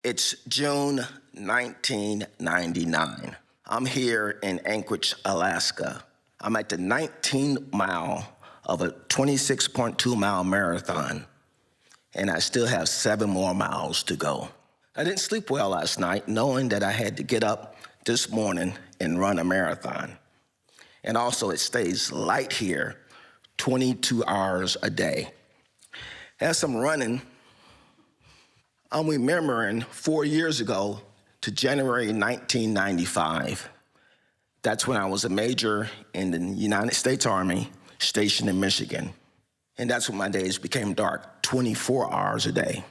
It's June 1999. I'm here in Anchorage, Alaska. I'm at the 19th mile of a 26.2-mile marathon, and I still have 7 more miles to go. I didn't sleep well last night, knowing that I had to get up this morning and run a marathon. And also, it stays light here 22 hours a day. As I'm running, I'm remembering 4 years ago to January 1995. That's when I was a major in the United States Army stationed in Michigan. And that's when my days became dark, 24 hours a day.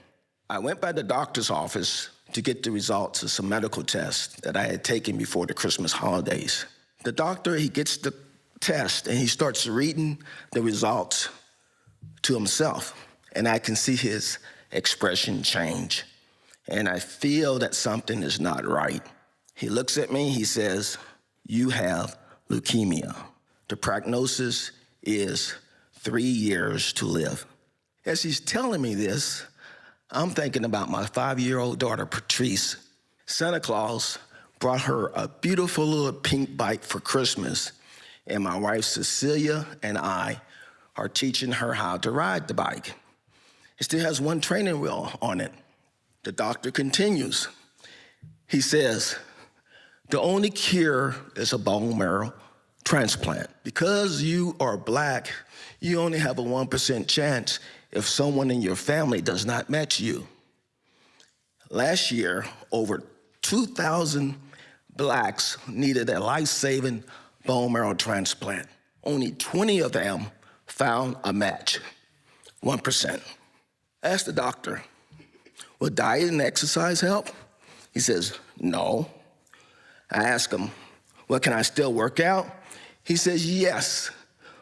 I went by the doctor's office to get the results of some medical tests that I had taken before the Christmas holidays. The doctor, he gets the test and he starts reading the results to himself. And I can see his expression change. And I feel that something is not right. He looks at me, he says, "You have leukemia. The prognosis is 3 years to live." As he's telling me this, I'm thinking about my 5-year-old daughter, Patrice. Santa Claus brought her a beautiful little pink bike for Christmas, and my wife, Cecilia, and I are teaching her how to ride the bike. It still has one training wheel on it. The doctor continues. He says, "The only cure is a bone marrow transplant. Because you are Black, you only have a 1% chance if someone in your family does not match you." Last year, over 2,000 Blacks needed a life-saving bone marrow transplant. Only 20 of them found a match, 1%. I asked the doctor, "Will diet and exercise help?" He says, "No." I asked him, "Well, can I still work out?" He says, "Yes,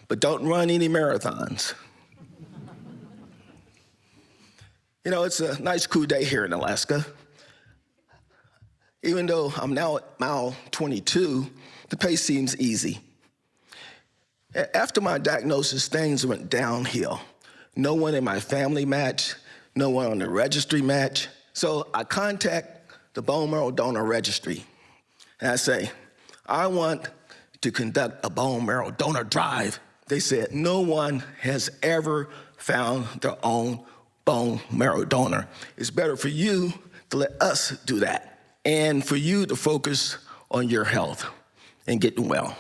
but don't run any marathons." You know, it's a nice cool day here in Alaska. Even though I'm now at mile 22, the pace seems easy. After my diagnosis, things went downhill. No one in my family matched, no one on the registry matched. So I contact the bone marrow donor registry, and I say, "I want to conduct a bone marrow donor drive." They said, "No one has ever found their own bone marrow donor. It's better for you to let us do that, and for you to focus on your health and getting well."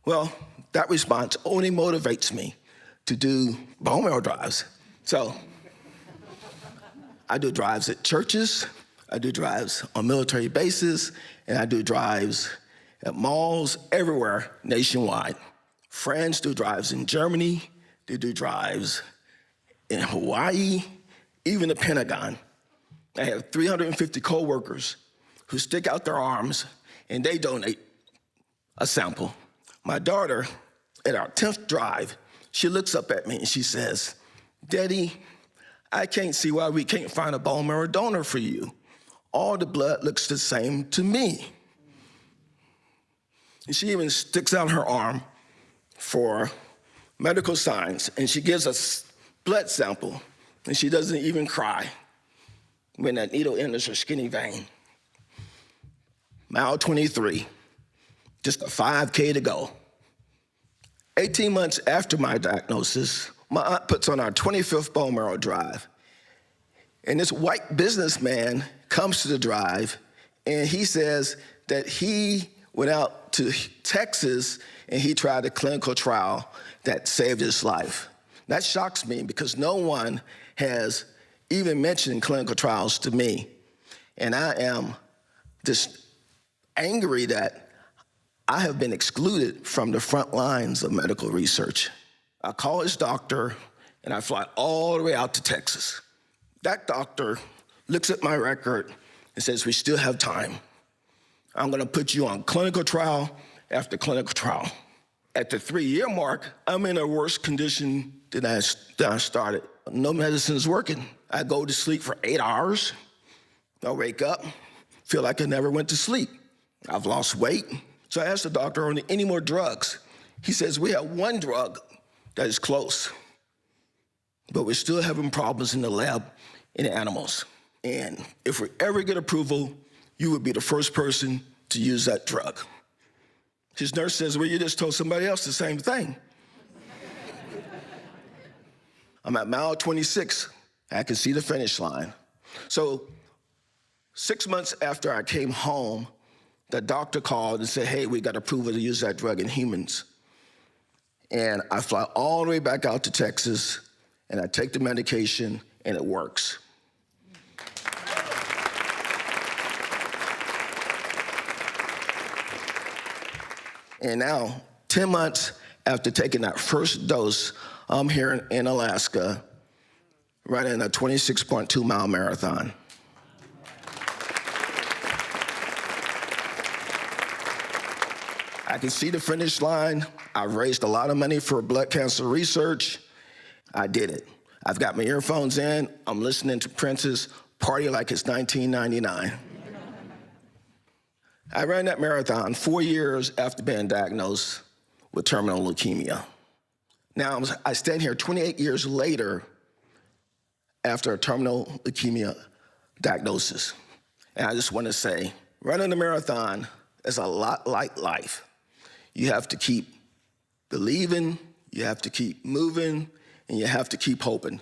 Well, that response only motivates me to do bone marrow drives. So I do drives at churches, I do drives on military bases, and I do drives at malls everywhere nationwide. Friends do drives in Germany, they do drives in Hawaii, even the Pentagon. I have 350 coworkers who stick out their arms and they donate a sample. My daughter, at our 10th drive, she looks up at me and she says, "Daddy, I can't see why we can't find a bone marrow donor for you. All the blood looks the same to me." And she even sticks out her arm for medical signs, and she gives us blood sample, and she doesn't even cry when that needle enters her skinny vein. Mile 23, just a 5K to go. 18 months after my diagnosis, my aunt puts on our 25th bone marrow drive. And this white businessman comes to the drive, and he says that he went out to Texas and he tried a clinical trial that saved his life. That shocks me because no one has even mentioned clinical trials to me. And I am just angry that I have been excluded from the front lines of medical research. I call his doctor and I fly all the way out to Texas. That doctor looks at my record and says, "We still have time. I'm gonna put you on clinical trial after clinical trial." At the 3-year mark, I'm in a worse condition than I started. No medicine is working. I go to sleep for 8 hours. I wake up, feel like I never went to sleep. I've lost weight. So I asked the doctor, "Are there any more drugs?" He says, "We have one drug that is close, but we're still having problems in the lab in animals." And if we ever get approval, you would be the first person to use that drug. His nurse says, well, you just told somebody else the same thing. I'm at mile 26. I can see the finish line. So 6 months after I came home, the doctor called and said, hey, we got approval to use that drug in humans. And I fly all the way back out to Texas, and I take the medication, and it works. And now, 10 months after taking that first dose, I'm here in Alaska, running a 26.2 mile marathon. I can see the finish line. I've raised a lot of money for blood cancer research. I did it. I've got my earphones in. I'm listening to Prince's Party Like It's 1999. I ran that marathon 4 years after being diagnosed with terminal leukemia. Now, I stand here 28 years later after a terminal leukemia diagnosis. And I just want to say, running a marathon is a lot like life. You have to keep believing, you have to keep moving, and you have to keep hoping.